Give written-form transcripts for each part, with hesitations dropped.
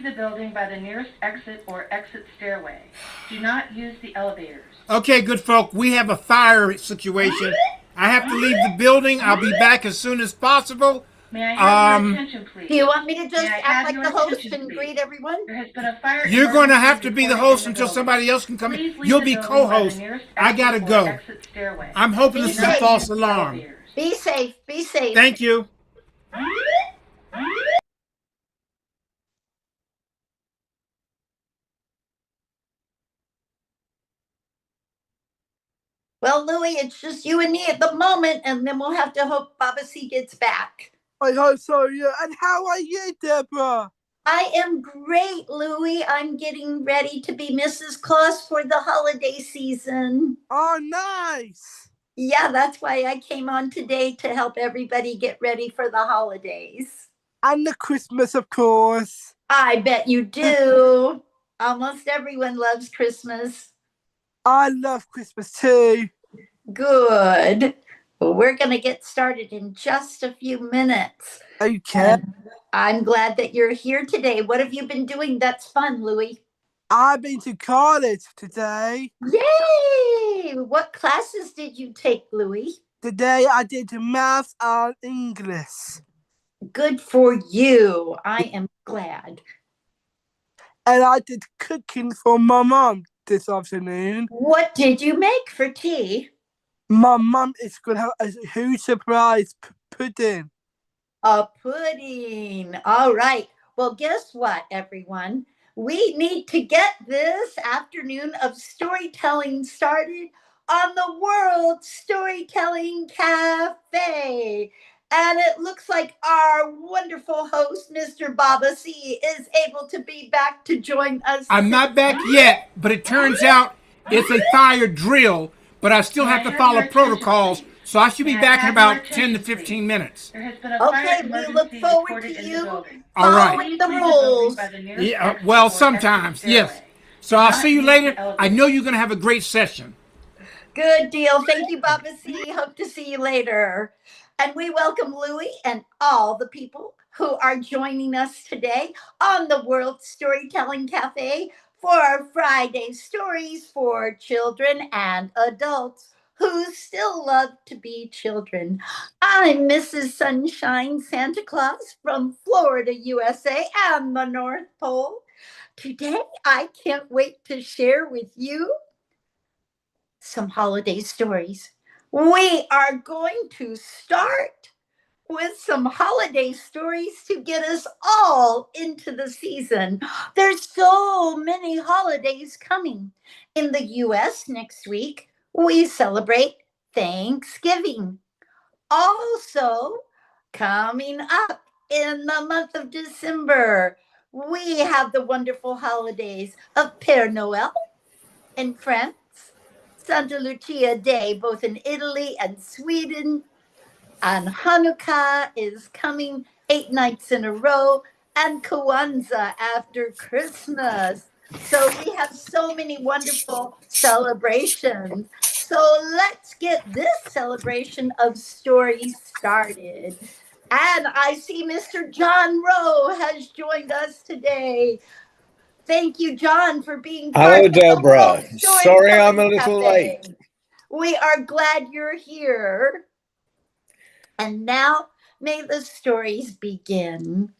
leave the building by the nearest exit or exit stairway. Do not use the elevators. Okay, good folk, we have a fire situation. I have to leave the building. I'll be back as soon as possible. May I have your Um, attention, please? Do you want me to May just I act have like your the host attention, and please? greet everyone? There has been a fire you're going to emergency have to be the reported host in until building. somebody else can come in. Please leave You'll the be building by the co-host. nearest I exit gotta or go. exit stairway. I'm hoping Be this is a safe. false alarm. Elevators. Be safe. Be safe. Thank you. Well, Louie, it's just you and me at the moment, and then we'll have to hope Baba C gets back. I hope so, yeah. And how are you, Deborah? I am great, Louie. I'm getting ready to be Mrs. Claus for the holiday season. Oh, nice. Yeah, that's why I came on today to help everybody get ready for the holidays. And the Christmas, of course. I bet you do. Almost everyone loves Christmas. I love Christmas too. Good. Well, we're going to get started in just a few minutes. Okay. I'm glad that you're here today. What have you been doing that's fun, Louie? I've been to college today. Yay! What classes did you take, Louie? Today I did math and English. Good for you. I am glad. And I did cooking for my mum this afternoon. What did you make for tea? My mum is going to have a huge surprise pudding. A pudding. All right. Well, guess what, everyone? We need to get this afternoon of storytelling started on the World Storytelling Cafe. And it looks like our wonderful host, Mr. Baba C, is able to be back to join us. I'm not back yet, but it turns out it's a fire drill, but I still have to follow protocols, so I should be back in about 10 to 15 minutes. There has been a fire Okay, we emergency look forward reported to in the you building. All right. following the Please leave the building rules. by the nearest Yeah, exit well, or exit sometimes, yes. stairway. So I'll Not see you use later. the I know you're going to have a great session. Good deal. Thank you, Baba C. Hope to see you later. And we welcome Louie and all the people who are joining us today on the World Storytelling Cafe for our Friday stories for children and adults who still love to be children. I'm Mrs. Sunshine Santa Claus from Florida, USA, and the North Pole. Today, I can't wait to share with you some holiday stories. We are going to start with some holiday stories to get us all into the season. There's so many holidays coming. In the US next week, we celebrate Thanksgiving. Also, coming up in the month of December, we have the wonderful holidays of Père Noël in France, Santa Lucia Day, both in Italy and Sweden. And Hanukkah is coming 8 nights in a row, and Kwanzaa after Christmas. So we have so many wonderful celebrations. So let's get this celebration of stories started. And I see Mr. John Rowe has joined us today. Thank you, John, for being part Hello, of the Debra. World Sorry I'm a Storytelling little Cafe. late. We are glad you're here. And now may the stories begin.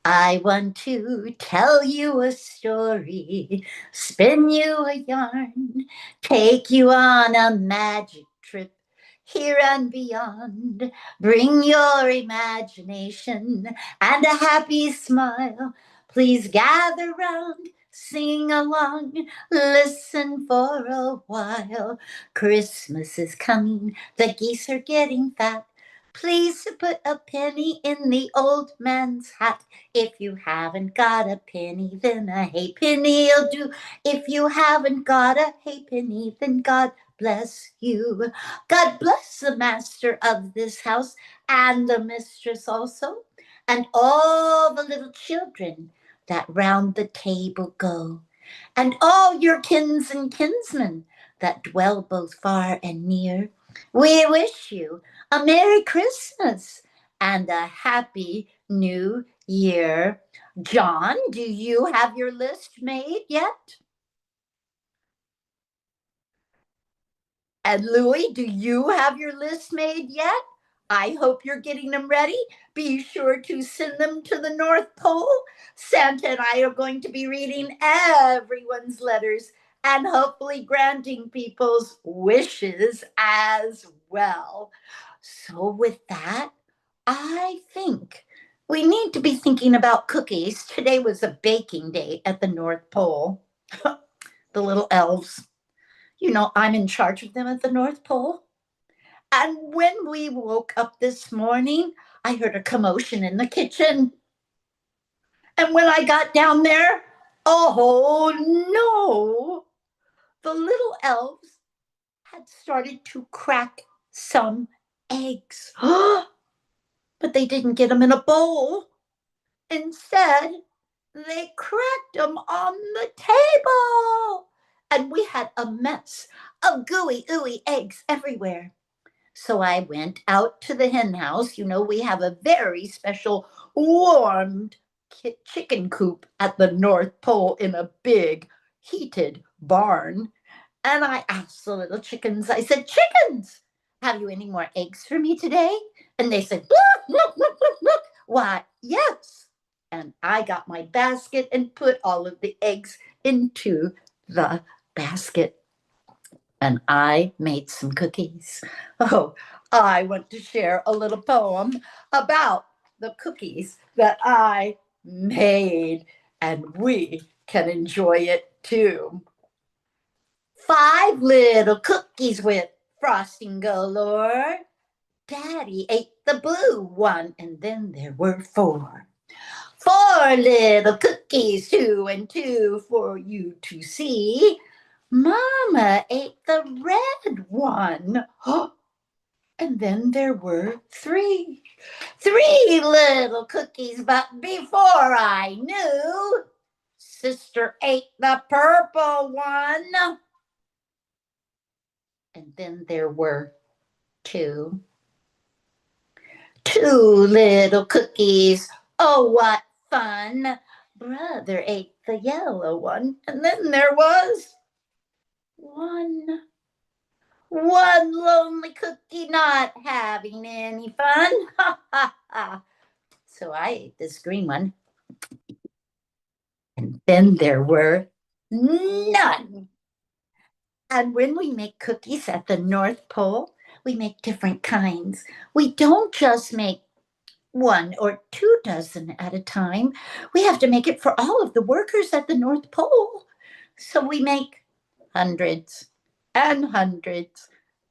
I want to tell you a story, spin you a yarn, take you on a magic trip here and beyond. Bring your imagination and a happy smile. Please gather round, sing along, listen for a while. Christmas is coming, the geese are getting fat. Please put a penny in the old man's hat. If you haven't got a penny, then a halfpenny'll do. If you haven't got a halfpenny, then God bless you. God bless the master of this house and the mistress also, and all the little children that round the table go, and all your kins and kinsmen that dwell both far and near. We wish you a Merry Christmas and a Happy new year. John, do you have your list made yet? And Louie, do you have your list made yet? I hope you're getting them ready. Be sure to send them to the North Pole. Santa and I are going to be reading everyone's letters and hopefully granting people's wishes as well. So, with that, I think we need to be thinking about cookies. Today was a baking day at the North Pole. The little elves. You know, I'm in charge of them at the North Pole. And when we woke up this morning, I heard a commotion in the kitchen. And when I got down there, oh no, the little elves had started to crack some eggs. But they didn't get them in a bowl. Instead, they cracked them on the table. And we had a mess of gooey, ooey eggs everywhere. So I went out to the hen house. You know, we have a very special warmed chicken coop at the North Pole in a big heated barn. And I asked the little chickens, I said, chickens, have you any more eggs for me today? And they said, look, look, look, look, look. Why, yes. And I got my basket and put all of the eggs into the basket. And I made some cookies. Oh, I want to share a little poem about the cookies that I made, and we can enjoy it too. 5 little cookies with frosting galore. Daddy ate the blue one, and then there were 4. 4 little cookies, 2 and 2 for you to see. Mama ate the red one. And then there were 3. 3 little cookies, but before I knew, Sister ate the purple one. And then there were 2. 2 little cookies. Oh, what fun. Brother ate the yellow one. And then there was 1. 1 lonely cookie not having any fun. Ha ha ha. So I ate this green one. And then there were none. And when we make cookies at the North Pole, we make different kinds. We don't just make 1 or 2 dozen at a time. We have to make it for all of the workers at the North Pole. So we make hundreds and hundreds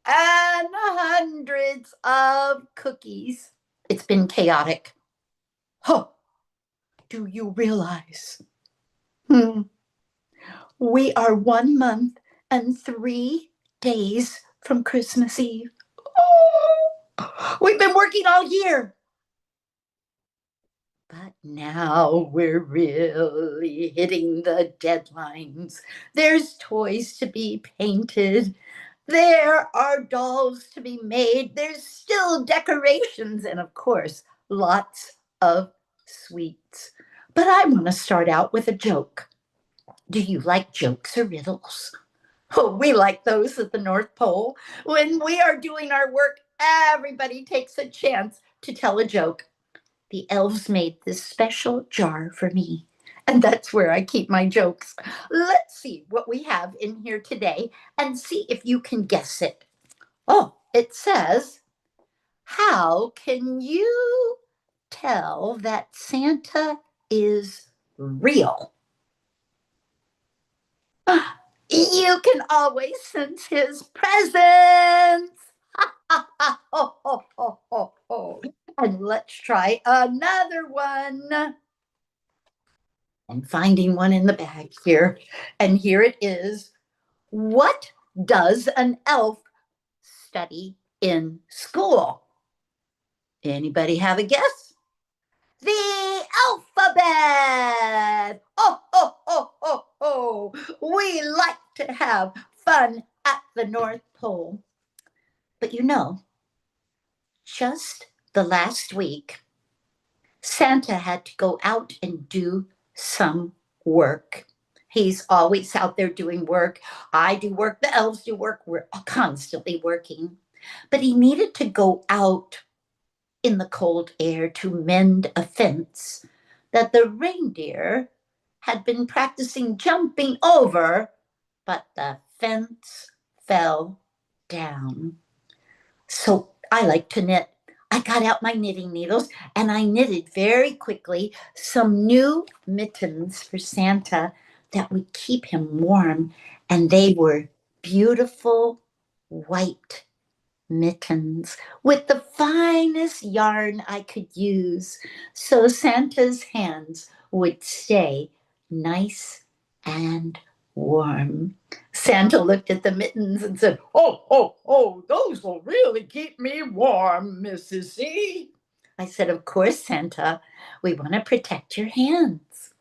and hundreds of cookies. It's been chaotic. Huh. Do you realize? We are 1 month and 3 days from Christmas Eve. Oh, we've been working all year. But now we're really hitting the deadlines. There's toys to be painted. There are dolls to be made. There's still decorations and, of course, lots of sweets. But I want to start out with a joke. Do you like jokes or riddles? Oh, we like those at the North Pole. When we are doing our work, everybody takes a chance to tell a joke. The elves made this special jar for me, and that's where I keep my jokes. Let's see what we have in here today and see if you can guess it. Oh, it says, how can you tell that Santa is real? You can always sense his presence. ho, ho, ho, ho, ho. And let's try another one. I'm finding one in the bag here. And here it is. What does an elf study in school? Anybody have a guess? The alphabet. Oh, oh, oh, oh, oh. We like to have fun at the North Pole. But you know, just the last week, Santa had to go out and do some work. He's always out there doing work. I do work, the elves do work. We're constantly working. But he needed to go out in the cold air to mend a fence that the reindeer had been practicing jumping over, but the fence fell down. So I like to knit. I got out my knitting needles and I knitted very quickly some new mittens for Santa that would keep him warm. And they were beautiful white mittens with the finest yarn I could use so Santa's hands would stay nice and warm. Santa looked at the mittens and said, "Oh, oh, oh, those will really keep me warm, Mrs. C." I said, "Of course, Santa. We want to protect your hands."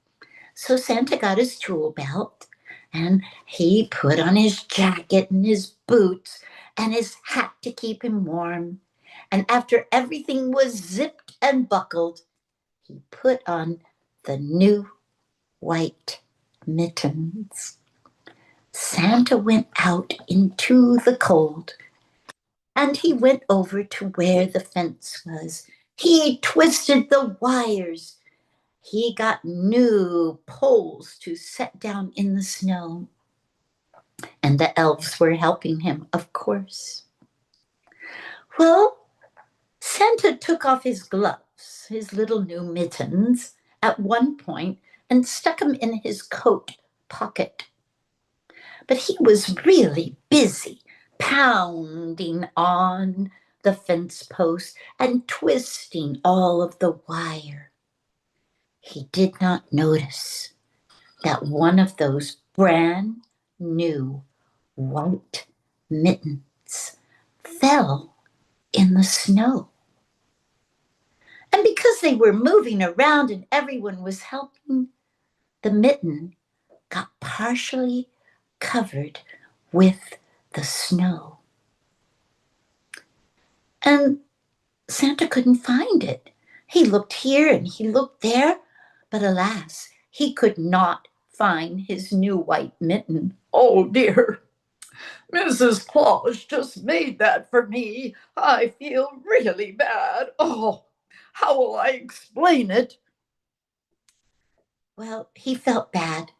So Santa got his tool belt and he put on his jacket and his boots and his hat to keep him warm. And after everything was zipped and buckled, he put on the new white mittens. Santa went out into the cold and he went over to where the fence was. He twisted the wires. He got new poles to set down in the snow. And the elves were helping him, of course. Well, Santa took off his gloves, his little new mittens, at one point and stuck them in his coat pocket. But he was really busy pounding on the fence post and twisting all of the wire. He did not notice that one of those brand new white mittens fell in the snow. And because they were moving around and everyone was helping, the mitten got partially covered with the snow. And Santa couldn't find it. He looked here and he looked there, but alas, he could not find his new white mitten. "Oh dear, Mrs. Claus just made that for me. I feel really bad. Oh, how will I explain it?" Well, he felt bad,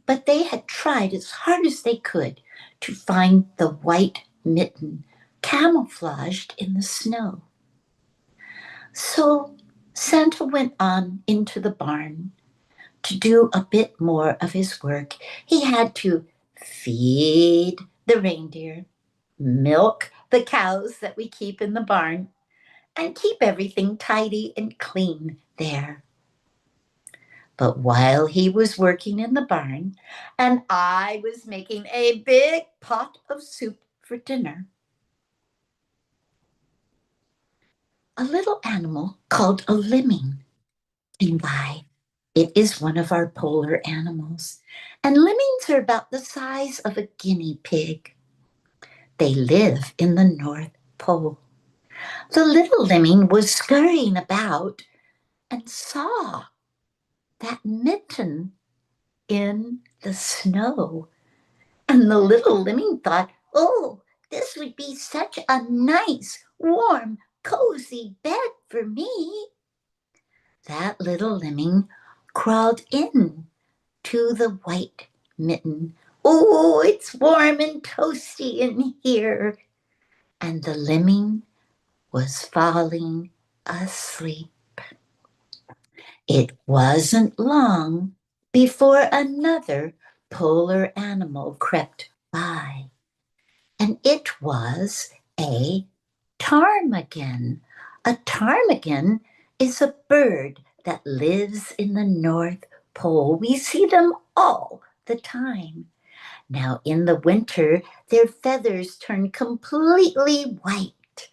but they had tried as hard as they could to find the white mitten camouflaged in the snow. So Santa went on into the barn to do a bit more of his work. He had to feed the reindeer, milk the cows that we keep in the barn, and keep everything tidy and clean there. But while he was working in the barn and I was making a big pot of soup for dinner, a little animal called a lemming came by. It is one of our polar animals, and lemmings are about the size of a guinea pig. They live in the North Pole. The little lemming was scurrying about and saw that mitten in the snow. And the little lemming thought, "Oh, this would be such a nice, warm, cozy bed for me." That little lemming crawled in to the white mitten. "Oh, it's warm and toasty in here." And the lemming was falling asleep. It wasn't long before another polar animal crept by, and it was a ptarmigan. A ptarmigan is a bird that lives in the North Pole. We see them all the time. Now, in the winter, their feathers turn completely white.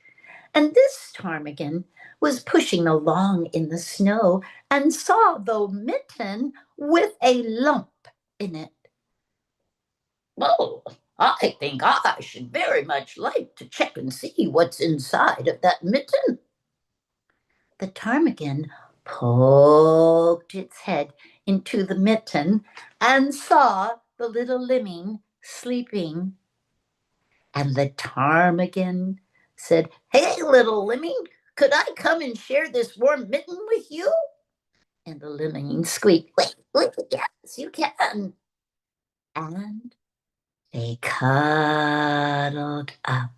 And this ptarmigan was pushing along in the snow and saw the mitten with a lump in it. "Well, I think I should very much like to check and see what's inside of that mitten." The ptarmigan poked its head into the mitten and saw the little lemming sleeping. And the ptarmigan said, "Hey, little lemming, could I come and share this warm mitten with you?" And the lemming squeaked, wait, yes, you can. And they cuddled up,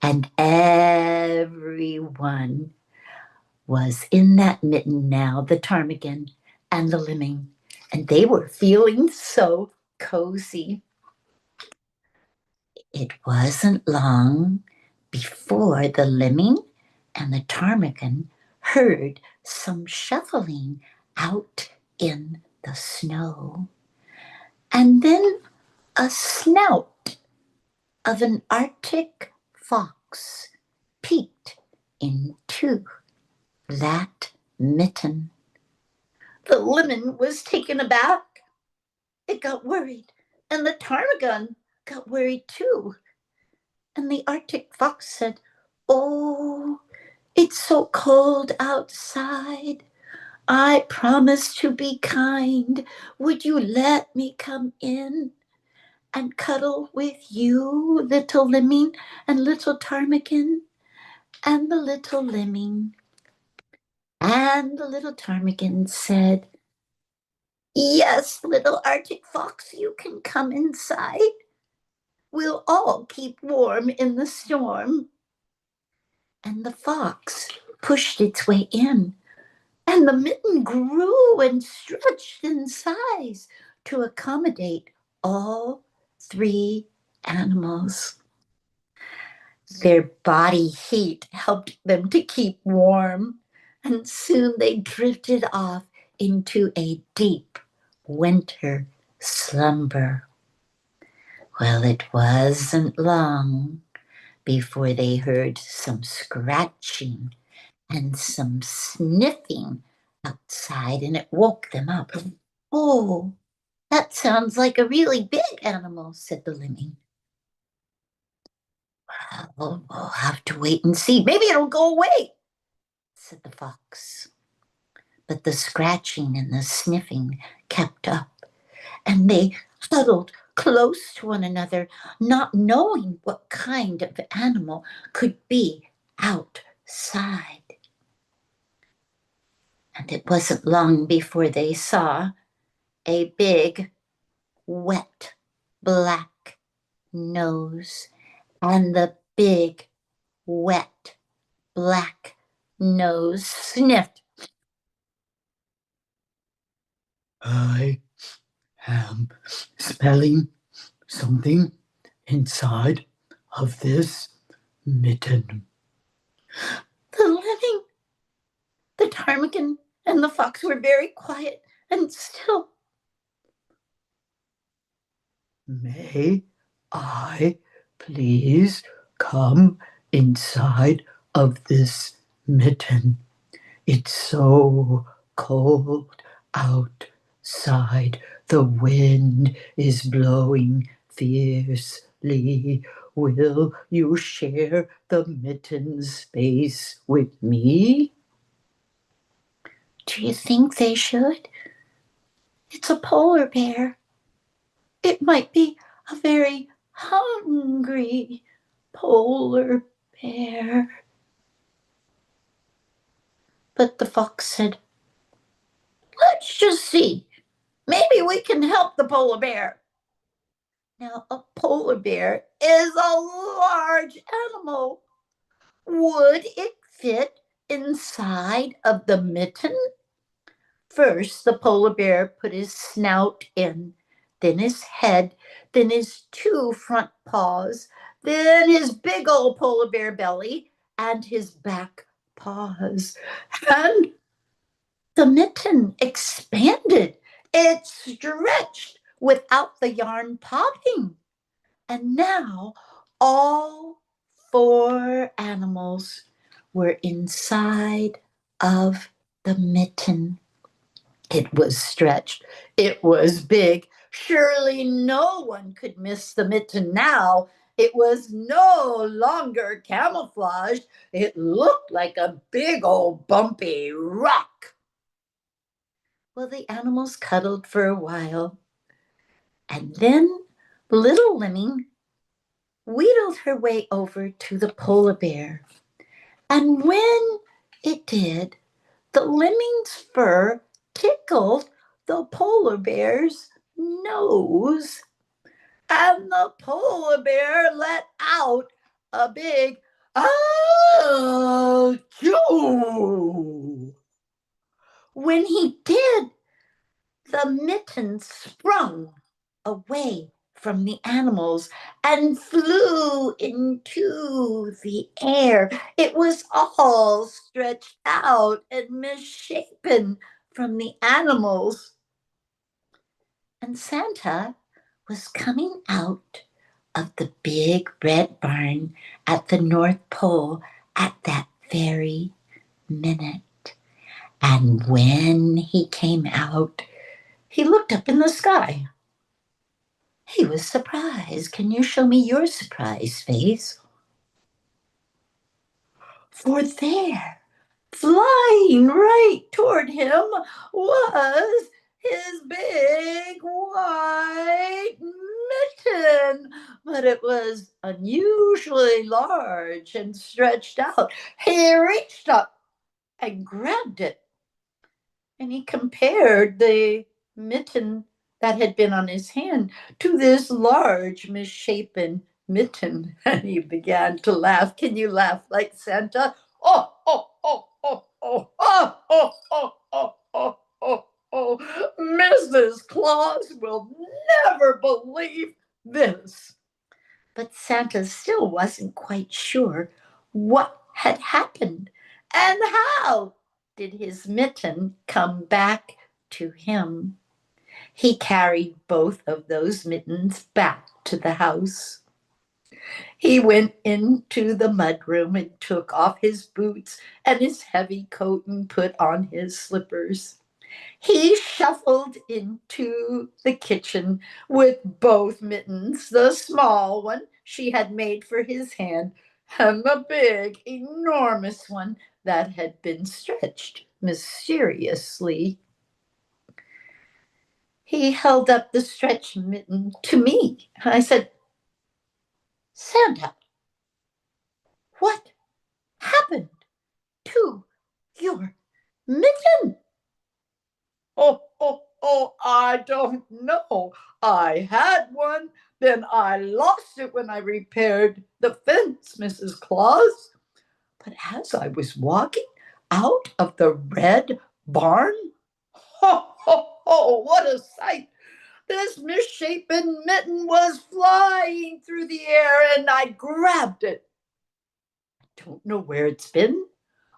and everyone was in that mitten now, the ptarmigan and the lemming, and they were feeling so cozy. It wasn't long before the lemming and the ptarmigan heard some shuffling out in the snow. And then a snout of an Arctic fox peeked into that mitten. The lemon was taken aback. It got worried, and the ptarmigan got worried too. And the Arctic fox said, "Oh, it's so cold outside. I promised to be kind. Would you let me come in and cuddle with you, little lemming and little ptarmigan?" And the little lemming and the little ptarmigan said, "Yes, little Arctic fox, you can come inside. We'll all keep warm in the storm." And the fox pushed its way in, and the mitten grew and stretched in size to accommodate all three animals. Their body heat helped them to keep warm, and soon they drifted off into a deep winter slumber. Well, it wasn't long before they heard some scratching and some sniffing outside, and it woke them up. "Oh, that sounds like a really big animal," said the lemming. "Well, we'll have to wait and see. Maybe it'll go away," said the fox. But the scratching and the sniffing kept up, and they huddled close to one another, not knowing what kind of animal could be outside. And it wasn't long before they saw a big, wet, black nose, and the big, wet, black nose sniffed. "I am smelling something inside of this mitten." The lemming, the ptarmigan, and the fox were very quiet and still. "May I please come inside of this mitten? It's so cold outside. The wind is blowing fiercely. Will you share the mitten space with me?" Do you think they should? It's a polar bear. It might be a very hungry polar bear. But the fox said, "Let's just see. Maybe we can help the polar bear." Now, a polar bear is a large animal. Would it fit inside of the mitten? First, the polar bear put his snout in, then his head, then his two front paws, then his big old polar bear belly, and his back paws. And the mitten expanded. It stretched without the yarn popping. And now all four animals were inside of the mitten. It was stretched. It was big. Surely no one could miss the mitten now. It was no longer camouflaged. It looked like a big old bumpy rock. Well, the animals cuddled for a while, and then little Lemming wheedled her way over to the polar bear. And when it did, the lemming's fur tickled the polar bear's nose. And the polar bear let out a big "Achoo!" When he did, the mitten sprung away from the animals and flew into the air. It was all stretched out and misshapen from the animals. And Santa was coming out of the big red barn at the North Pole at that very minute. And when he came out, he looked up in the sky. He was surprised. Can you show me your surprised face? For there, flying right toward him, was his big white mitten. But it was unusually large and stretched out. He reached up and grabbed it, and he compared the mitten that had been on his hand to this large, misshapen mitten. And he began to laugh. Can you laugh like Santa? Oh, oh, oh, oh, oh, oh, oh, oh, oh, oh, oh, oh. Mrs. Claus will never believe this. But Santa still wasn't quite sure what had happened and how did his mitten come back to him. He carried both of those mittens back to the house. He went into the mudroom and took off his boots and his heavy coat and put on his slippers. He shuffled into the kitchen with both mittens, the small one she had made for his hand, and the big, enormous one that had been stretched mysteriously. He held up the stretched mitten to me. I said, Santa, what happened to your mitten? Oh, oh, oh, I don't know. I had one, then I lost it when I repaired the fence, Mrs. Claus. But as I was walking out of the red barn, ho, ho, ho, what a sight! This misshapen mitten was flying through the air, and I grabbed it. I don't know where it's been.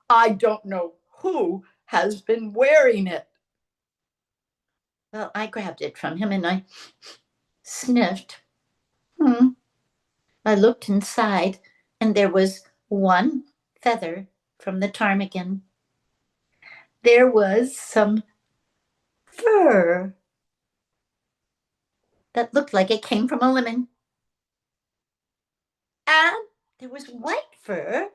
I don't know who has been wearing it. Well, I grabbed it from him and I sniffed. I looked inside, and there was one feather from the ptarmigan. There was some fur that looked like it came from a lemon. And there was white fur,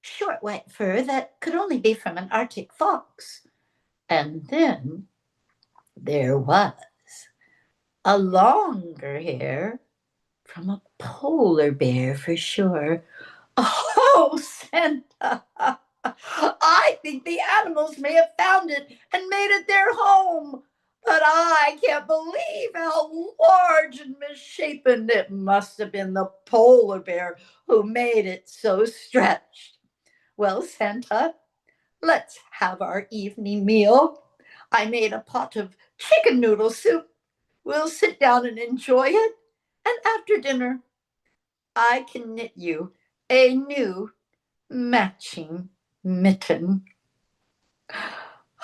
short white fur that could only be from an Arctic fox. And then there was a longer hair from a polar bear for sure. Oh, Santa! I think the animals may have found it and made it their home. But I can't believe how large and misshapen it must have been the polar bear who made it so stretched. Well, Santa, let's have our evening meal. I made a pot of chicken noodle soup. We'll sit down and enjoy it. And after dinner, I can knit you a new matching mitten.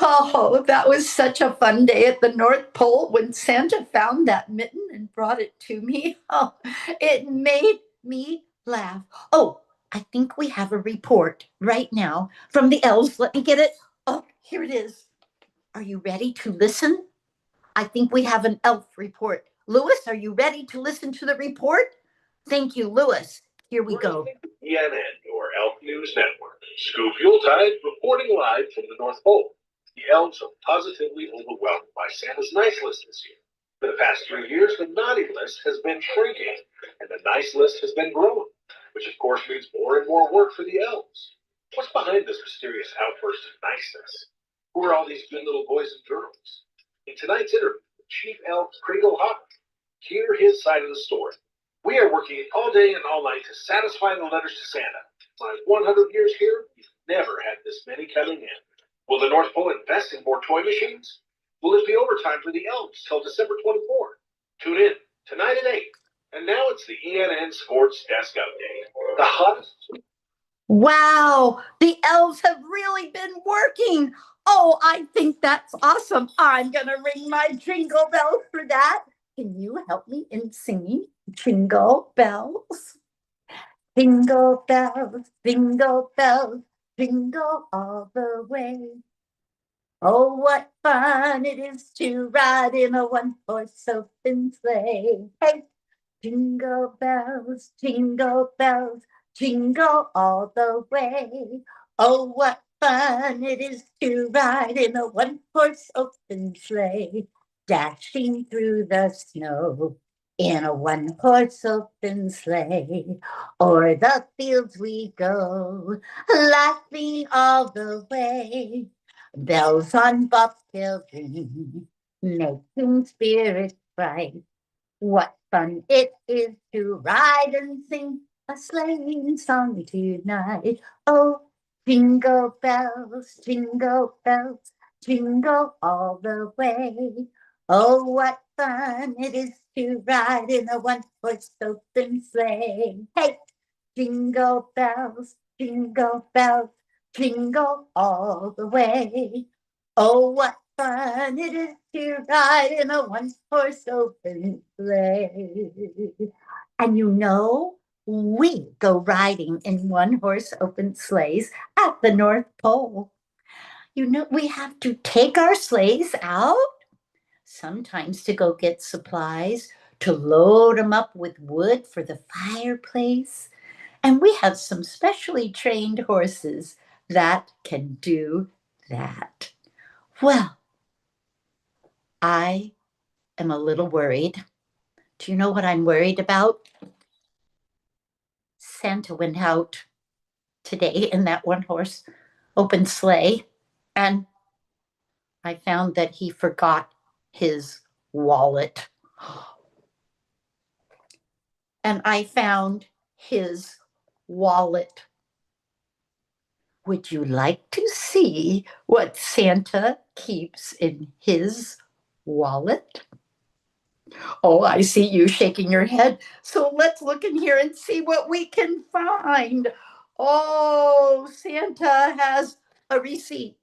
Oh, that was such a fun day at the North Pole when Santa found that mitten and brought it to me. Oh, it made me laugh. Oh, I think we have a report right now from the elves. Let me get it. Oh, here it is. Are you ready to listen? I think we have an elf report. Louis, are you ready to listen to the report? Thank you, Lewis. Here we go. ENN, your Elf News Network. Scoop Yuletide, reporting live from the North Pole. The elves are positively overwhelmed by Santa's nice list this year. For the past 3 years, the naughty list has been shrinking, and the nice list has been growing, which of course means more and more work for the elves. What's behind this mysterious outburst of niceness? Who are all these good little boys and girls? In tonight's interview with Chief Elf Kringle Hopper, hear his side of the story. We are working all day and all night to satisfy the letters to Santa. My 100 years here, we've never had this many coming in. Will the North Pole invest in more toy machines? Will it be overtime for the elves till December 24th? Tune in tonight at 8. And now it's the ENN Sports Desk Update. The hottest. Wow, the elves have really been working. Oh, I think that's awesome. I'm going to ring my jingle bell for that. Can you help me in singing Jingle Bells? Jingle bells, jingle bells, jingle all the way. Oh, what fun it is to ride in a one-horse open sleigh. Hey, jingle bells, jingle jingle all the way. Oh, what fun it is to ride in a one-horse open sleigh. Dashing through the snow in a one-horse open sleigh. O'er the fields we go, laughing all the way. Bells on bobtail ring, making spirits bright. What fun it is to ride and sing a sleighing song tonight. Oh, jingle bells, jingle all the way. Oh, what fun it is to ride in a one-horse open sleigh. Hey, jingle bells, jingle all the way. Oh, what fun it is to ride in a one-horse open sleigh. And you know, we go riding in one-horse open sleighs at the North Pole. You know, we have to take our sleighs out, sometimes to go get supplies, to load them up with wood for the fireplace. And we have some specially trained horses that can do that. Well, I am a little worried. Do you know what I'm worried about? Santa went out today in that one-horse open sleigh, and I found that he forgot his wallet. And I found his wallet. Would you like to see what Santa keeps in his wallet? Oh, I see you shaking your head. So let's look in here and see what we can find. Oh, Santa has a receipt.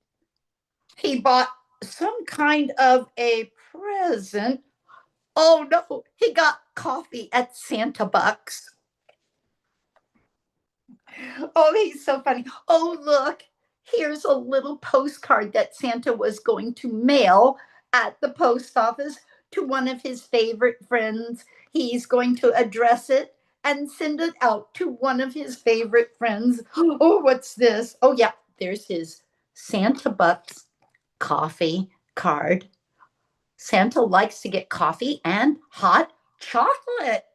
He bought some kind of a present. Oh no, he got coffee at Santa Bucks. Oh, he's so funny. Oh, look, here's a little postcard that Santa was going to mail at the post office to one of his favorite friends. He's going to address it and send it out to one of his favorite friends. Oh, what's this? Oh, yeah, there's his Santa Bucks coffee card. Santa likes to get coffee and hot chocolate.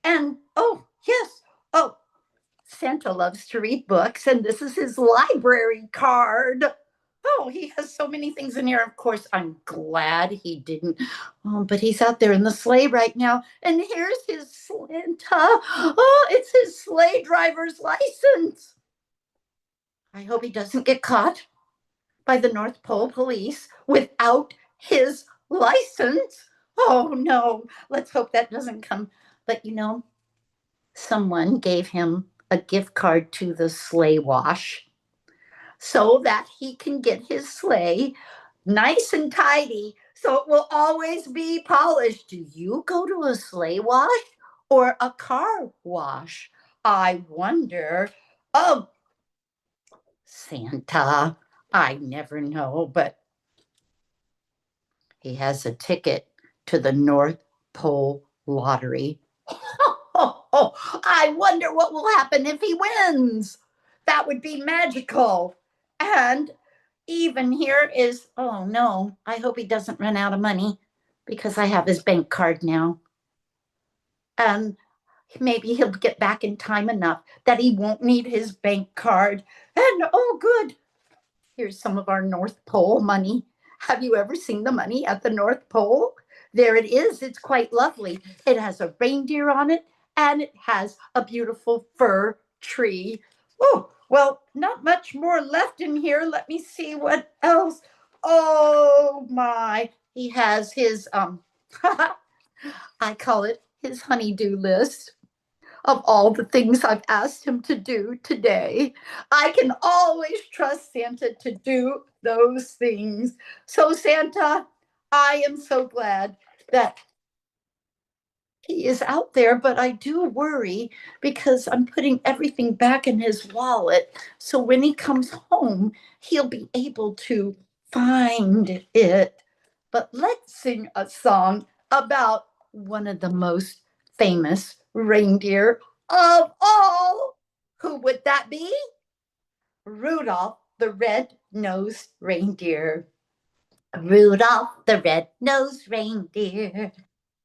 And oh, yes. Oh, Santa loves to read books, and this is his library card. Oh, he has so many things in here. Of course, I'm glad he didn't. Oh, but he's out there in the sleigh right now. And here's his Santa. Oh, it's his sleigh driver's license. I hope he doesn't get caught by the North Pole police without his license. Oh, no. Let's hope that doesn't come. But you know, someone gave him a gift card to the sleigh wash so that he can get his sleigh nice and tidy so it will always be polished. Do you go to a sleigh wash or a car wash? I wonder. Oh, Santa, I never know, but he has a ticket to the North Pole lottery. I wonder what will happen if he wins. That would be magical. And even here is, oh no, I hope he doesn't run out of money because I have his bank card now. And maybe he'll get back in time enough that he won't need his bank card. And oh, good. Here's some of our North Pole money. Have you ever seen the money at the North Pole? There it is. It's quite lovely. It has a reindeer on it and it has a beautiful fir tree. Oh, well, not much more left in here. Let me see what else. Oh my. He has his I call it his honeydew list of all the things I've asked him to do today. I can always trust Santa to do those things. So, Santa, I am so glad that he is out there, but I do worry because I'm putting everything back in his wallet. So when he comes home, he'll be able to find it. But let's sing a song about one of the most famous reindeer of all. Who would that be? Rudolph the Red-Nosed Reindeer. Rudolph the Red-Nosed Reindeer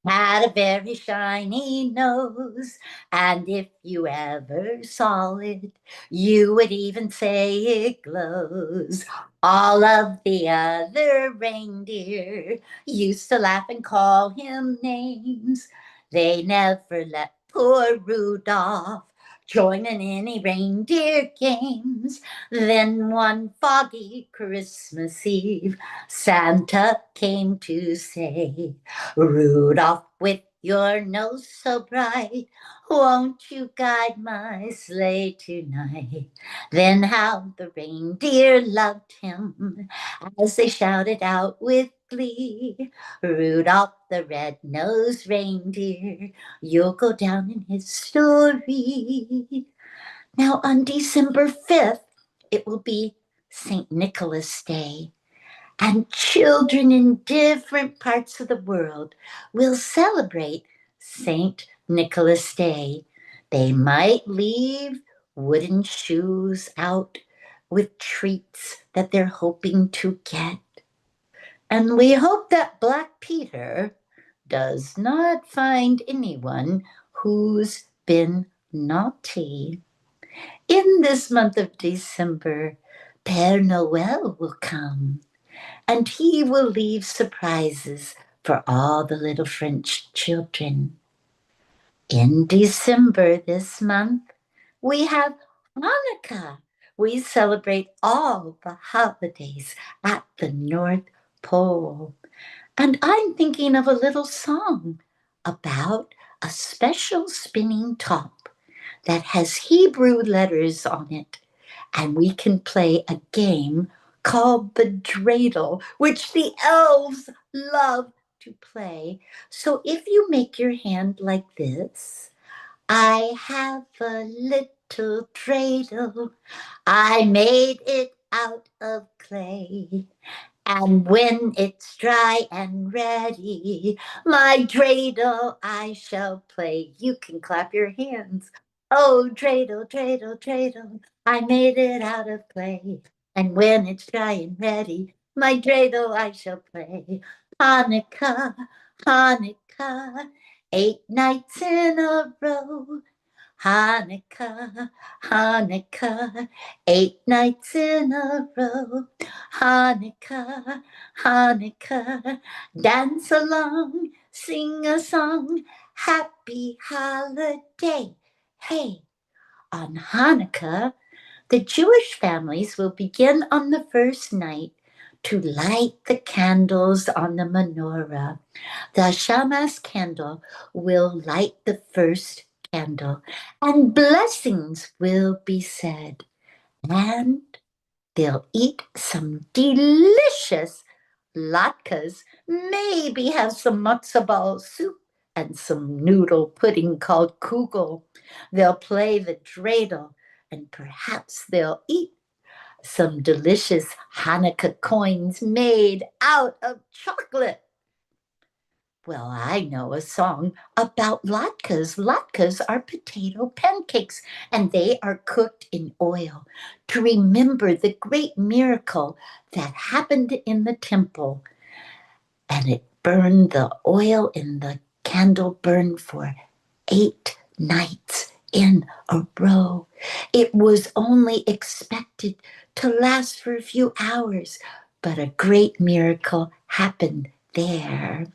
had a very shiny nose, and if you ever saw it, you would even say it glows. All of the other reindeer used to laugh and call him names. They never let poor Rudolph join in any reindeer games. Then one foggy Christmas Eve, Santa came to say, Rudolph, with your nose so bright, won't you guide my sleigh tonight? Then how the reindeer loved him as they shouted out with glee, Rudolph the red-nosed reindeer, you'll go down in history. Now on December 5th, it will be St. Nicholas Day. And children in different parts of the world will celebrate St. Nicholas Day. They might leave wooden shoes out with treats that they're hoping to get. And we hope that Black Peter does not find anyone who's been naughty. In this month of December, Père Noël will come. And he will leave surprises for all the little French children. In December this month, we have Hanukkah. We celebrate all the holidays at the North Pole. And I'm thinking of a little song about a special spinning top that has Hebrew letters on it. And we can play a game called the dreidel, which the elves love to play. So if you make your hand like this, I have a little dreidel. I made it out of clay. And when it's dry and ready, my dreidel I shall play. You can clap your hands. Oh, dreidel, dreidel, dreidel, I made it out of clay. And when it's dry and ready, my dreidel I shall play. Hanukkah, Hanukkah, 8 nights in a row. Hanukkah, Hanukkah, 8 nights in a row. Hanukkah, Hanukkah, dance along, sing a song, happy holiday. Hey, on Hanukkah, the Jewish families will begin on the first night to light the candles on the menorah. The Shamas candle will light the first candle, and blessings will be said. And they'll eat some delicious latkes, maybe have some matzo ball soup and some noodle pudding called kugel. They'll play the dreidel, and perhaps they'll eat some delicious Hanukkah coins made out of chocolate. Well, I know a song about latkes. Latkes are potato pancakes, and they are cooked in oil to remember the great miracle that happened in the temple. And it burned, the oil in the candle burned for 8 nights in a row. It was only expected to last for a few hours, but a great miracle happened there.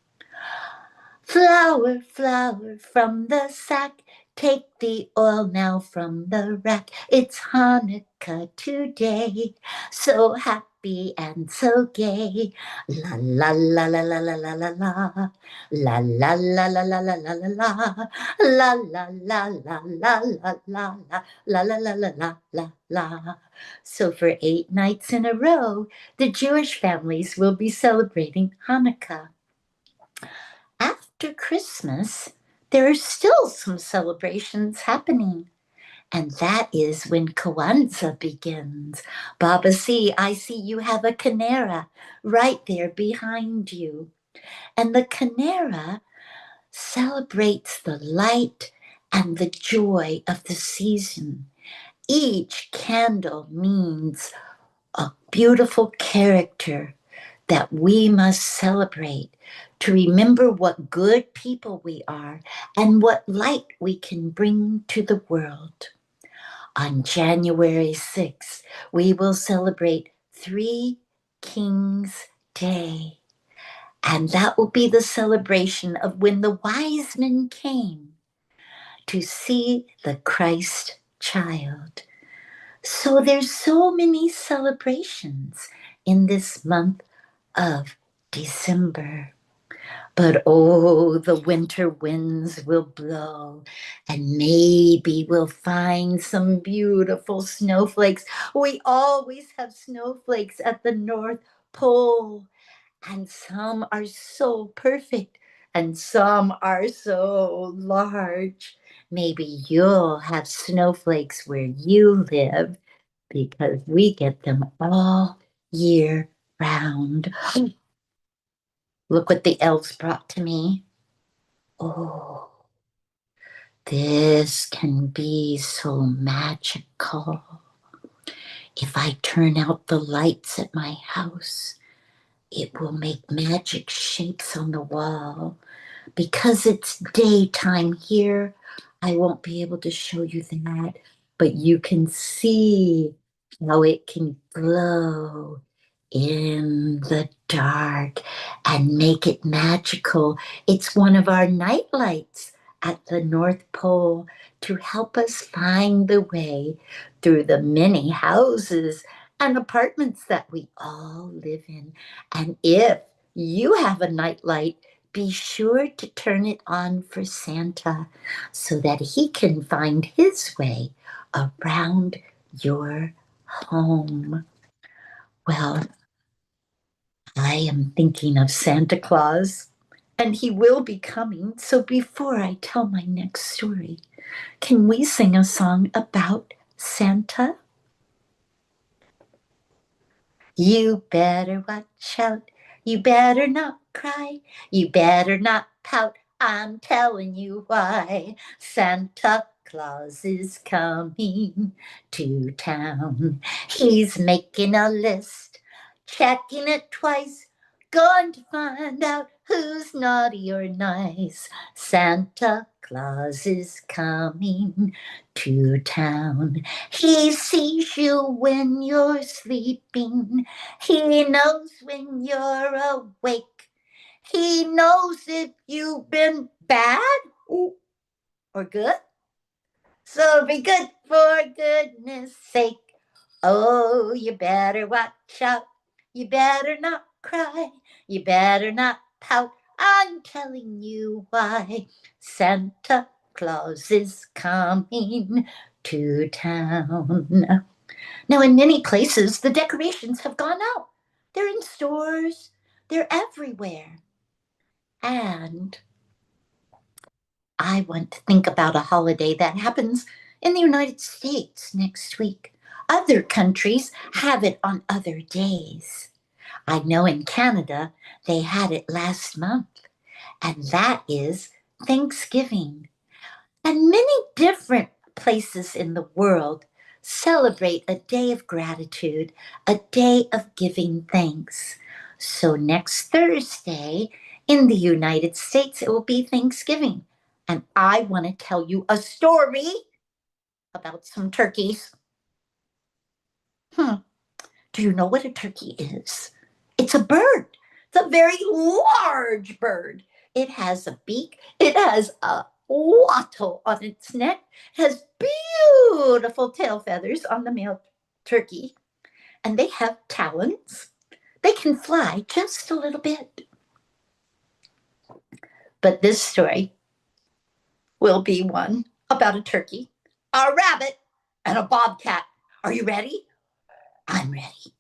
Flower, flower from the sack, take the oil now from the rack. It's Hanukkah today, so happy and so gay. La la la la la la la la la. La la la la la la la la la. La la la la la la la la. La la la la la la la. So for 8 nights in a row, the Jewish families will be celebrating Hanukkah. After Christmas, there are still some celebrations happening. And that is when Kwanzaa begins. Baba C, I see you have a Canara right there behind you. And the Canara celebrates the light and the joy of the season. Each candle means a beautiful character that we must celebrate to remember what good people we are and what light we can bring to the world. On January 6th, we will celebrate Three Kings Day. And that will be the celebration of when the wise men came to see the Christ child. So there's so many celebrations in this month of December. But oh, the winter winds will blow, and maybe we'll find some beautiful snowflakes. We always have snowflakes at the North Pole, and some are so perfect, and some are so large. Maybe you'll have snowflakes where you live because we get them all year round. Look what the elves brought to me. Oh, this can be so magical. If I turn out the lights at my house, it will make magic shapes on the wall. Because it's daytime here, I won't be able to show you that, but you can see how it can glow in the dark and make it magical. It's one of our night lights at the North Pole to help us find the way through the many houses and apartments that we all live in. And if you have a night light, be sure to turn it on for Santa so that he can find his way around your home. Well, I am thinking of Santa Claus, and he will be coming. So before I tell my next story, can we sing a song about Santa? You better watch out. You better not cry. You better not pout. I'm telling you why. Santa Claus is coming to town. He's making a list, checking it twice, going to find out who's naughty or nice. Santa Claus is coming to town. He sees you when you're sleeping. He knows when you're awake. He knows if you've been bad or good. So be good for goodness sake. Oh, you better watch out. You better not cry. You better not pout. I'm telling you why. Santa Claus is coming to town. Now, in many places, the decorations have gone out. They're in stores. They're everywhere. And I want to think about a holiday that happens in the United States next week. Other countries have it on other days. I know in Canada, they had it last month. and that is Thanksgiving. And many different places in the world celebrate a day of gratitude, a day of giving thanks. So next Thursday in the United States, it will be Thanksgiving. And I want to tell you a story about some turkeys. Do you know what a turkey is? It's a bird. It's a very large bird. It has a beak. It has a wattle on its neck. It has beautiful tail feathers on the male turkey. And they have talons. They can fly just a little bit. But this story will be one about a turkey, a rabbit, and a bobcat. Are you ready? I'm ready.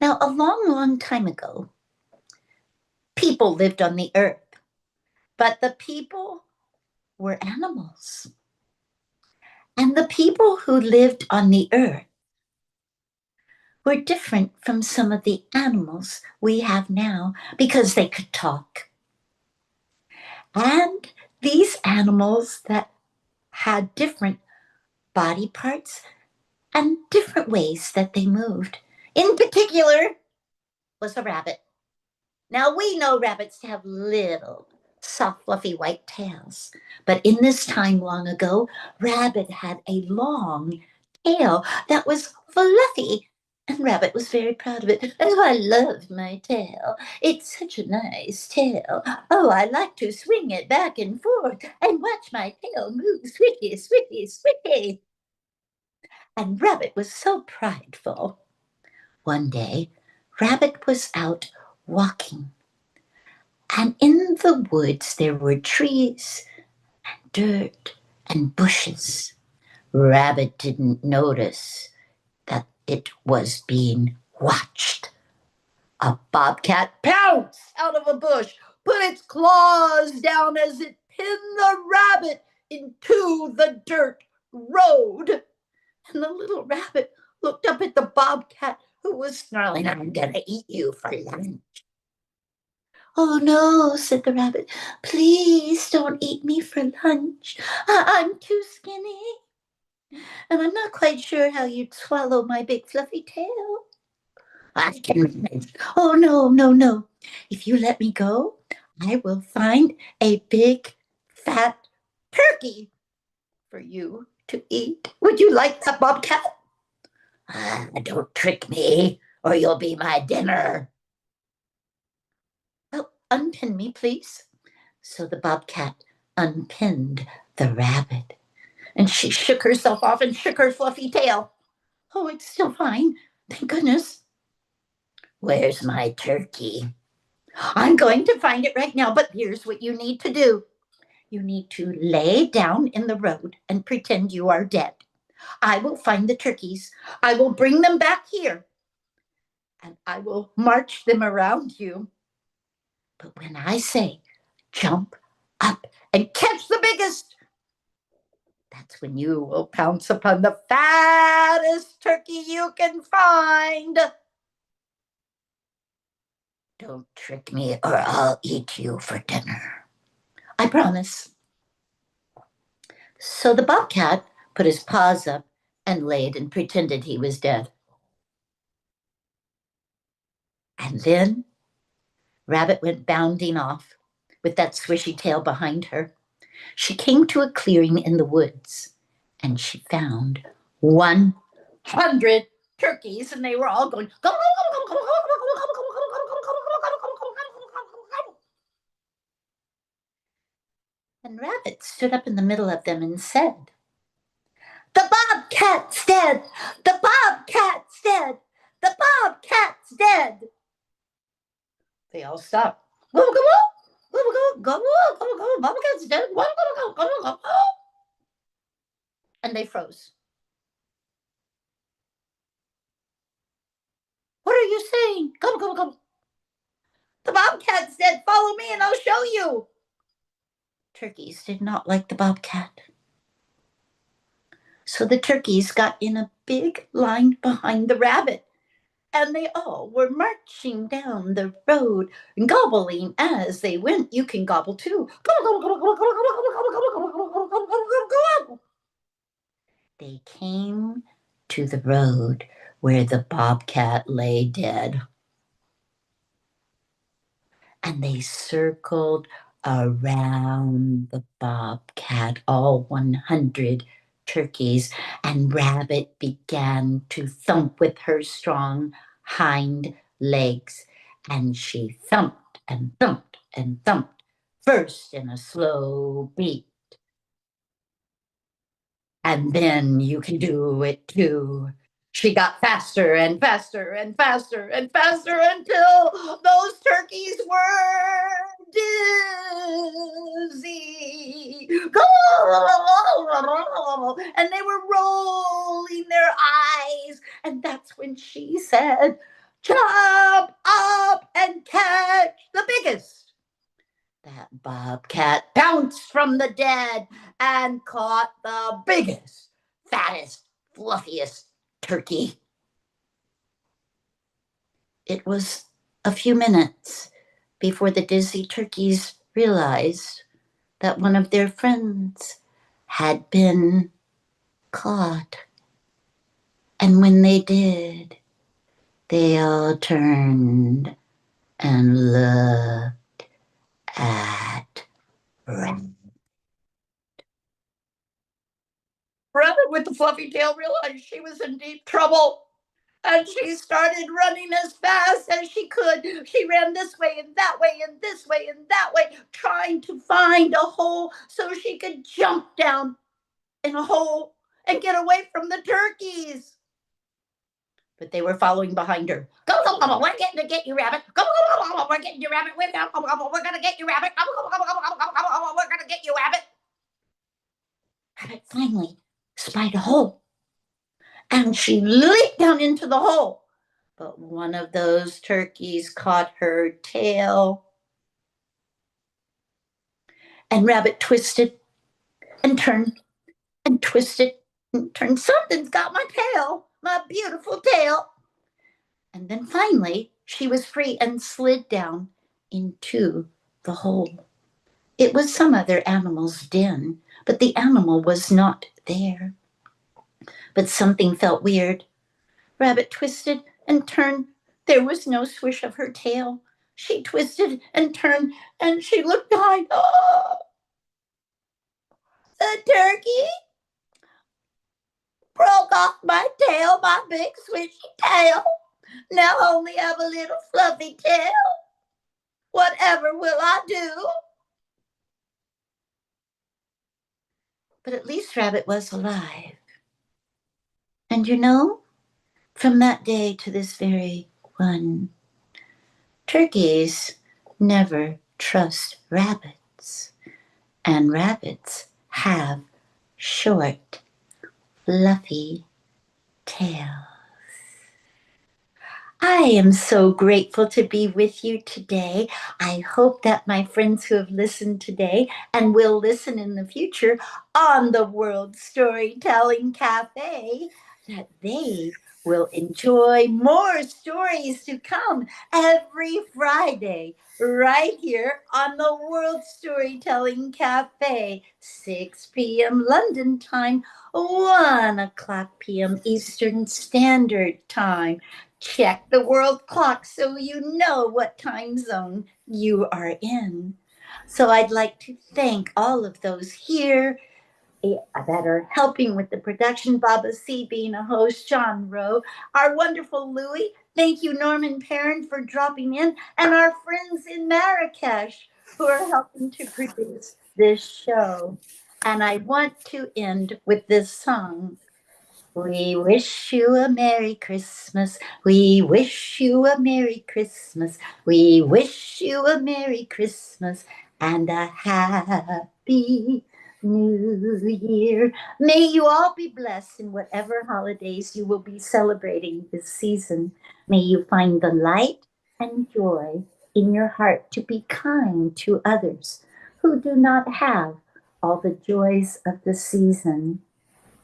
Now, a long, long time ago, people lived on the earth, but the people were animals. And the people who lived on the earth were different from some of the animals we have now because they could talk. And these animals that had different body parts and different ways that they moved. In particular, was a rabbit. Now we know rabbits have little, soft, fluffy white tails. But in this time long ago, rabbit had a long tail that was fluffy. And Rabbit was very proud of it. Oh, I love my tail. It's such a nice tail. Oh, I like to swing it back and forth and watch my tail move swiftly, swiftly, swiftly. And Rabbit was so prideful. One day, Rabbit was out walking. And in the woods, there were trees and dirt and bushes. Rabbit didn't notice that it was being watched. A bobcat pounced out of a bush, put its claws down as it pinned the rabbit into the dirt road. And the little rabbit looked up at the bobcat, who was snarling, I'm going to eat you for lunch. Oh no, said the rabbit. Please don't eat me for lunch. I'm too skinny. And I'm not quite sure how you'd swallow my big fluffy tail. I can. Oh no, no, no. If you let me go, I will find a big fat turkey for you to eat. Would you like that, bobcat? Don't trick me, or you'll be my dinner. Well, unpin me, please. So the bobcat unpinned the rabbit, and she shook herself off and shook her fluffy tail. Oh, it's still fine. Thank goodness. Where's my turkey? I'm going to find it right now, but here's what you need to do. You need to lay down in the road and pretend you are dead. I will find the turkeys. I will bring them back here, and I will march them around you. But when I say jump up and catch the biggest, that's when you will pounce upon the fattest turkey you can find. Don't trick me or I'll eat you for dinner. I promise. So the bobcat put his paws up and laid and pretended he was dead. And then Rabbit went bounding off with that swishy tail behind her. She came to a clearing in the woods, and she found 100 turkeys, and they were all going. And Rabbit stood up in the middle of them and said, "The bobcat's dead! The bobcat's dead! The bobcat's dead!" They all stopped. Go, go, go, go, go, go, go, go, bobcat's dead. Go, go, go, go, go, go. And they froze. What are you saying? Go, go, go. The bobcat's dead. Follow me and I'll show you. Turkeys did not like the bobcat. So the turkeys got in a big line behind the rabbit. and they all were marching down the road, gobbling as they went. You can gobble too. Gobble, gobble, gobble, gobble, gobble, gobble, gobble, gobble, gobble, gobble, gobble, gobble, gobble. They came to the road where the bobcat lay dead. And they circled around the bobcat, all 100 turkeys, and Rabbit began to thump with her strong hind legs. And she thumped and thumped and thumped, first in a slow beat. And then you can do it too. She got faster and faster and faster and faster until those turkeys were dizzy. And they were rolling their eyes. And that's when she said, "Jump up and catch the biggest." That bobcat bounced from the dead and caught the biggest, fattest, fluffiest turkey. It was a few minutes before the dizzy turkeys realized that one of their friends had been caught. And when they did, they all turned and looked at Rabbit. Rabbit with the fluffy tail realized she was in deep trouble. And she started running as fast as she could. She ran this way and that way and this way and that way, trying to find a hole so she could jump down in a hole and get away from the turkeys. But they were following behind her. Go, go, go, we're getting to get you, Rabbit. Go, go, go, go, we're getting you, Rabbit. We're going to get you, Rabbit. Go, go, go, go, go, go, go, we're going to get you, Rabbit. Rabbit finally spied a hole. And she leaped down into the hole. But one of those turkeys caught her tail. And Rabbit twisted and turned and twisted and turned. Something's got my tail, my beautiful tail. And then finally, she was free and slid down into the hole. It was some other animal's den, but the animal was not there. But something felt weird. Rabbit twisted and turned. There was no swish of her tail. She twisted and turned, and she looked behind. Oh, the turkey broke off my tail, my big swishy tail. Now I only have a little fluffy tail. Whatever will I do? But at least Rabbit was alive. And you know, from that day to this very one, turkeys never trust rabbits, and rabbits have short, fluffy tails. I am so grateful to be with you today. I hope that my friends who have listened today and will listen in the future on the World Storytelling Cafe, that they will enjoy more stories to come every Friday right here on the World Storytelling Cafe, 6 p.m. London time, 1 o'clock p.m. Eastern Standard Time. Check the world clock so you know what time zone you are in. So I'd like to thank all of those here that are helping with the production. Baba C being a host, John Rowe, our wonderful Louie. Thank you, Norman Perrin, for dropping in, and our friends in Marrakesh who are helping to produce this show. And I want to end with this song. We wish you a Merry Christmas. We wish you a Merry Christmas. We wish you a Merry Christmas and a Happy New Year. May you all be blessed in whatever holidays you will be celebrating this season. May you find the light and joy in your heart to be kind to others who do not have all the joys of the season,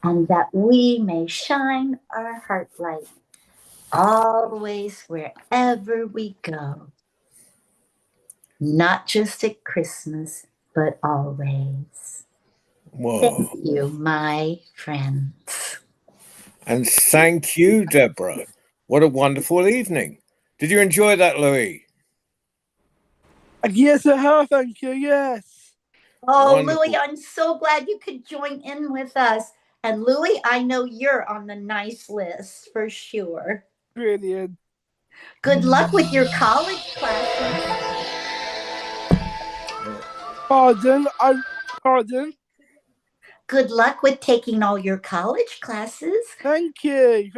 and that we may shine our heart light always wherever we go, not just at Christmas, but always. Thank Whoa. you, my friends. And thank you, Deborah. What a wonderful evening. Did you enjoy that, Louis? Yes, I have, thank you, yes. Oh, Louie, Wonderful. I'm so glad you could join in with us. And Louie, I know you're on the nice list for sure. Brilliant. Good luck with your college classes. Pardon. Good luck with taking all your college classes. Thank you.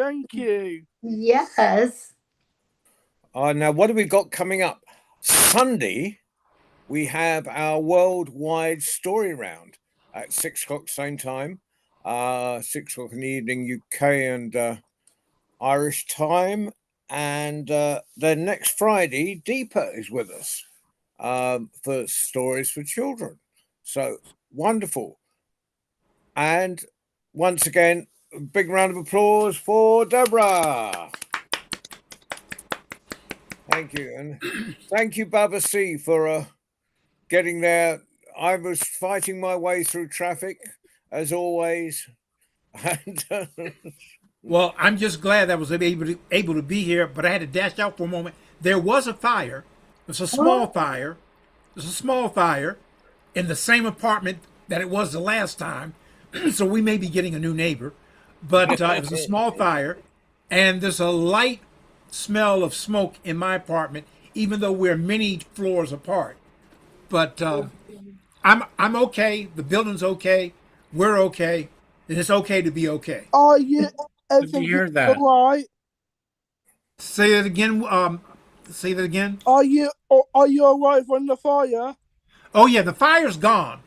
Yes. Now, what have we got coming up? Sunday, we have our worldwide story round at 6 o'clock, same time, 6 o'clock in the evening, UK and Irish time. And then next Friday, Deepa is with us for Stories for Children. So wonderful. And once again, a big round of applause for Debra. Thank you. And thank you, Baba C, for getting there. I was fighting my way through traffic, as always. And Well, I'm just glad I was able to be here, but I had to dash out for a moment. There was a fire. It's a small fire. It's a small fire in the same apartment that it was the last time. So we may be getting a new neighbor. But it was a small fire, and there's a light smell of smoke in my apartment, even though we're many floors apart. But I'm okay. The building's okay. We're okay, and it's okay to be okay. Are you Good to hear that. alright? Say it again. Say that again. Are you alright from the fire? Oh yeah, the fire's gone.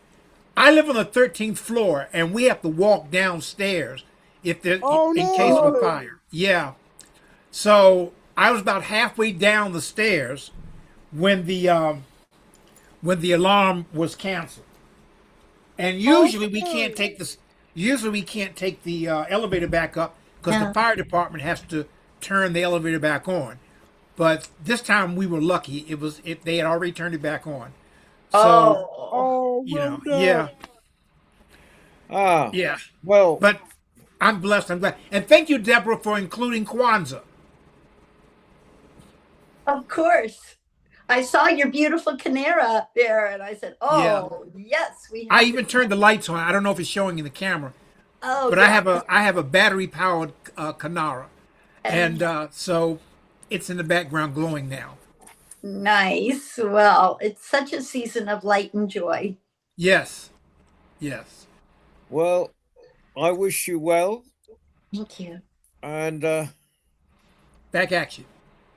I live on the 13th floor, and we have to walk downstairs if there Oh in case of a no. fire. Yeah. So I was about halfway down the stairs when the alarm was canceled. And usually we can't take this. Usually we can't take the elevator back up because the fire department has to turn the elevator back on. But this time we were lucky. They had already turned it back on. So Oh. Oh well yeah, done. ah, yeah. well, But I'm blessed. I'm glad. And thank you, Deborah, for including Kwanzaa. Of course. I saw your beautiful Canara up there and I said, Yeah. oh, yes, we I have even to. turned the lights on. I don't know if it's showing in the camera, Oh, but yeah. I have a battery powered Canara, and so it's in the background glowing now. Nice. Well, it's such a season of light and joy. Yes, yes. well, I wish you well, Thank you. and Back at you.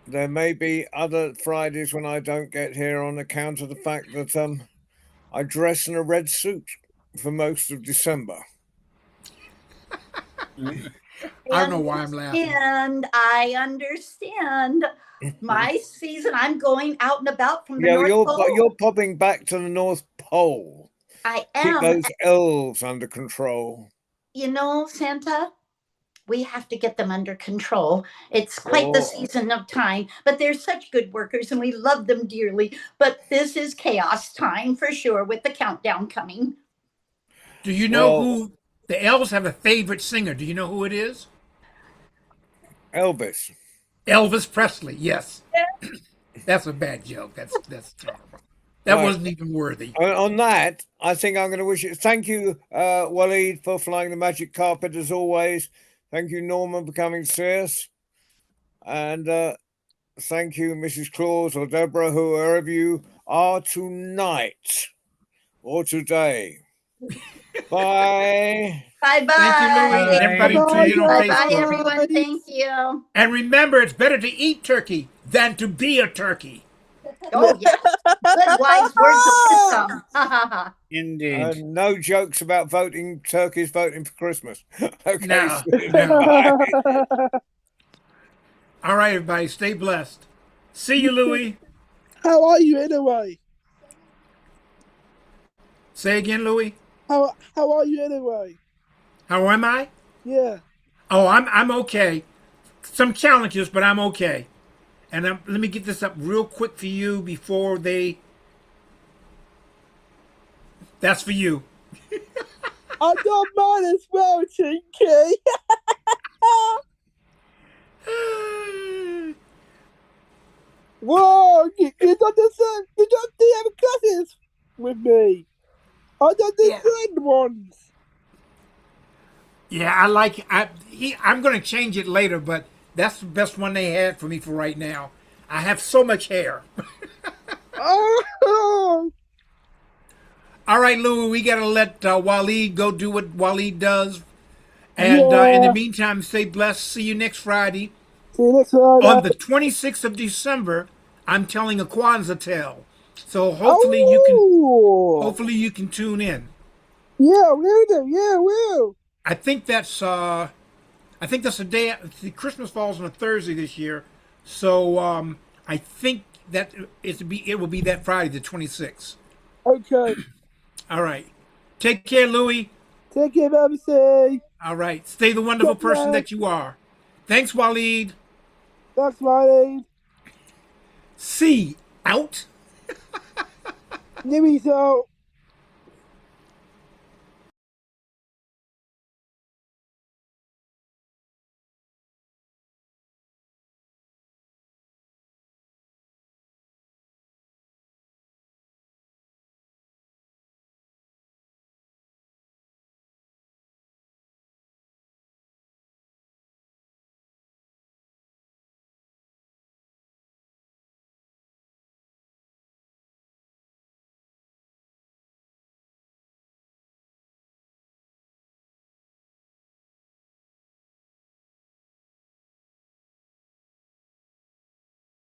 there may be other Fridays when I don't get here on account of the fact that I dress in a red suit for most of December. I don't know why I'm laughing. And I understand. My season, I'm going out and about from the Yeah, North Pole. you're popping back to the North Pole. I Keep am. those elves under control. You know, Santa, we have to get them under control. It's quite the season of time, but they're such good workers and we love them dearly. But this is chaos time for sure with the countdown coming. Do you know Well, who the elves have a favorite singer? Do you know who it is? Elvis. Elvis Presley. Yes. That's a bad joke. That's terrible. That Right. wasn't even worthy. On that, I think I'm going to wish you. Thank you, Waleed, for flying the magic carpet as always. Thank you, Norman, for coming to see us. And thank you, Mrs. Claus or Deborah, whoever you are tonight or today. Bye. Bye bye. Thank you, Louie, and everybody who tuned in on Bye bye, Facebook. everyone. Thank you. And remember, it's better to eat turkey than to be a turkey. Oh, yes. Good wise words of wisdom. Indeed. And no jokes about turkeys voting for Christmas. Okay. No, so- no. bye. All right, everybody, stay blessed. See you, Louie. How are you anyway? Say again, Louie. How are you anyway? How am I? Yeah. Oh, I'm okay. some challenges, but I'm okay. And let me get this up real quick for you before they. That's for you. I don't mind as well, Chinky. Whoa, you don't deserve, you don't have classes with me. I don't do Yeah. friend ones. Yeah, I'm going to change it later, but that's the best one they had for me for right now. I have so much hair. Oh, All right, Louie, we got to let Waleed go do what Waleed does. And in the yeah. meantime, stay blessed. See you next Friday. See you next On Friday. the 26th of December, I'm telling a Kwanzaa tale. So Oh, hopefully you can tune in. yeah, will do. Yeah, will. I think that's the day. See, Christmas falls on a Thursday this year, so I think that it will be that Friday, the 26th. Okay. All right. Take care, Louie. Take care, BBC. All right. Stay the wonderful God person bless. that you are. Thanks, Waleed. Thanks, Marty. See out. Give me so.